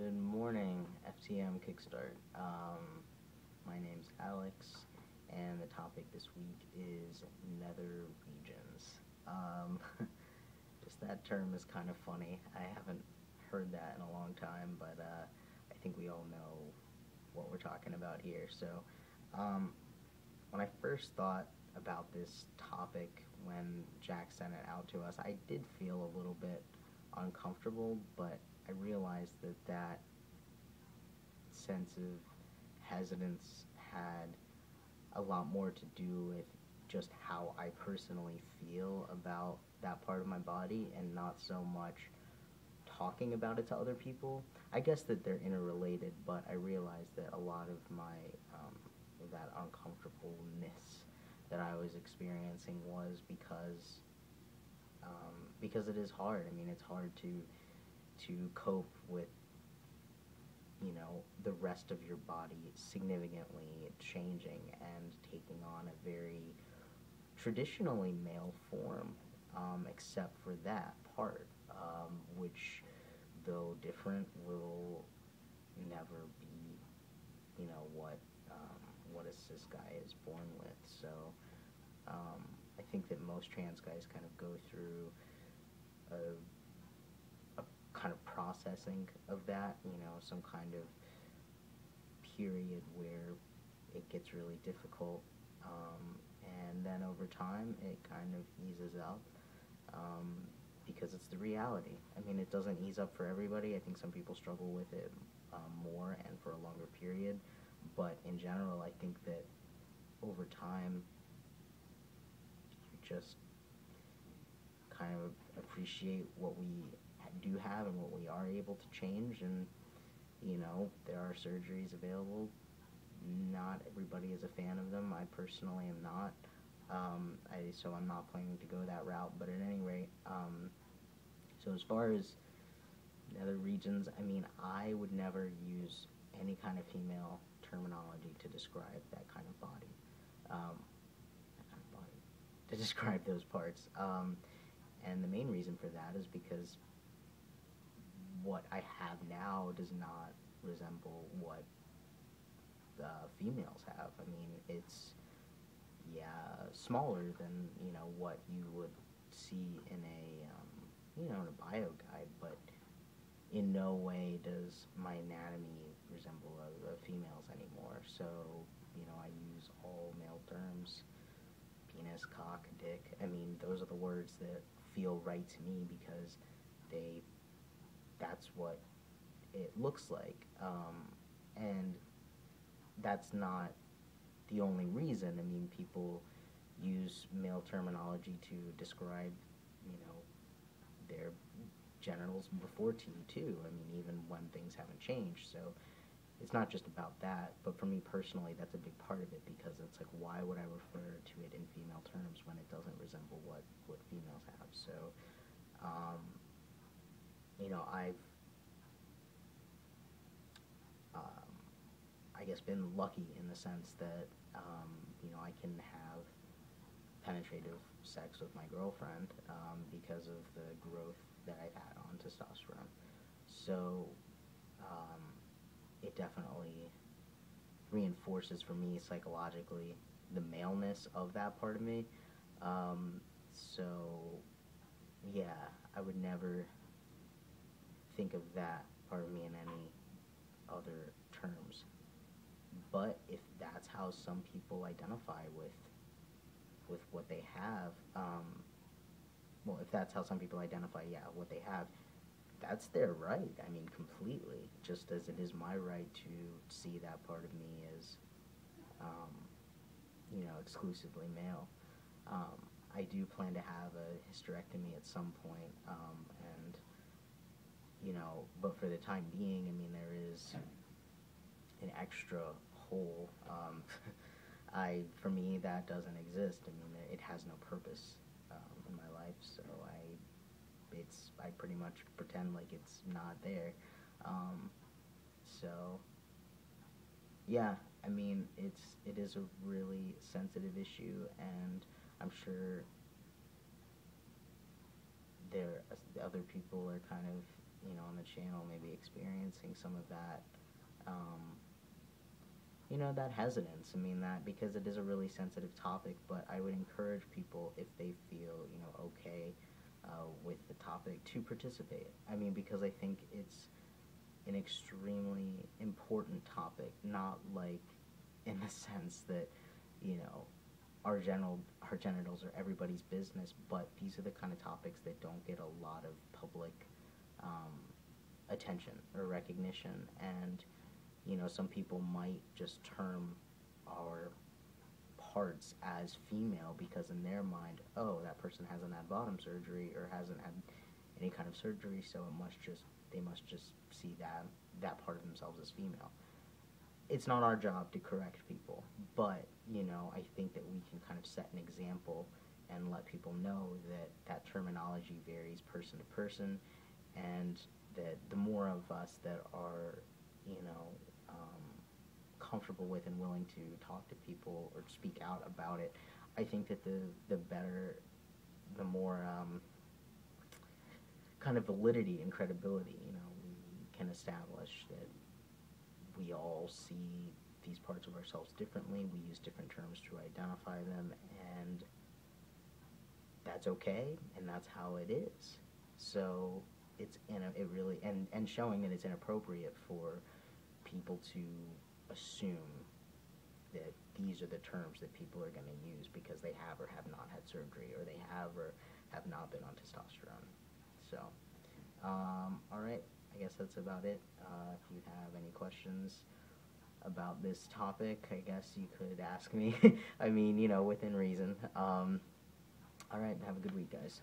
Good morning, FTM Kickstart. My name's Alex, and the topic this week is nether regions. Just that term is kind of funny. I haven't heard that in a long time, but I think we all know what we're talking about here. So, when I first thought about this topic, when Jack sent it out to us, I did feel a little bit uncomfortable, but I realized that sense of hesitance had a lot more to do with just how I personally feel about that part of my body and not so much talking about it to other people. I guess that they're interrelated, but I realized that a lot of my that uncomfortableness that I was experiencing was because it is hard. I mean, it's hard to cope with, the rest of your body significantly changing and taking on a very traditionally male form, except for that part, which, though different, will never be, what a cis guy is born with. So, I think that most trans guys kind of go through a kind of processing of that, some kind of period where it gets really difficult, and then over time it kind of eases up, because it's the reality. I mean, it doesn't ease up for everybody. I think some people struggle with it more and for a longer period, but in general, I think that over time you just kind of appreciate what we do have and what we are able to change, and there are surgeries available. Not everybody is a fan of them. I personally am not, so I'm not planning to go that route, but at any rate, so as far as other regions, I mean, I would never use any kind of female terminology to describe that kind of body, to describe those parts, and the main reason for that is because what I have now does not resemble what the females have. I mean, it's, smaller than, what you would see in in a bio guide, but in no way does my anatomy resemble a female's anymore. So, I use all male terms: penis, cock, dick. I mean, those are the words that feel right to me because that's what it looks like, and that's not the only reason. I mean, people use male terminology to describe, their genitals before T too. I mean, even when things haven't changed. So it's not just about that, but for me personally, that's a big part of it, because it's like, why would I refer to it in female terms when it doesn't resemble what females have? So, I've I guess been lucky in the sense that I can have penetrative sex with my girlfriend, because of the growth that I've had on testosterone. So it definitely reinforces for me psychologically the maleness of that part of me. So yeah, I would never think of that part of me in any other terms. But if that's how some people identify with what they have, if that's how some people identify, what they have, that's their right. I mean, completely. Just as it is my right to see that part of me as, exclusively male. I do plan to have a hysterectomy at some point, and, but for the time being, I mean, there is an extra hole. For me, that doesn't exist. I mean, it has no purpose in my life, so I pretty much pretend like it's not there. So yeah, I mean, it is a really sensitive issue, and I'm sure other people are kind of, on the channel maybe experiencing some of that, you know, that hesitance. I mean, that because it is a really sensitive topic, but I would encourage people, if they feel, you know, okay with the topic, to participate. I mean, because I think it's an extremely important topic, not like in the sense that, you know, our genitals are everybody's business, but these are the kind of topics that don't get a lot of public um, attention or recognition. And you know, some people might just term our parts as female because in their mind, oh, that person hasn't had bottom surgery or hasn't had any kind of surgery, so they must just see that part of themselves as female. It's not our job to correct people, but you know, I think that we can kind of set an example and let people know that that terminology varies person to person, and that the more of us that are, you know, comfortable with and willing to talk to people or speak out about it, I think that the better, the more kind of validity and credibility, you know, we can establish that we all see these parts of ourselves differently. We use different terms to identify them, and that's okay, and that's how it is. So it really, and showing that it's inappropriate for people to assume that these are the terms that people are going to use because they have or have not had surgery, or they have or have not been on testosterone. So, all right, I guess that's about it. If you have any questions about this topic, I guess you could ask me. I mean, you know, within reason. All right, have a good week, guys.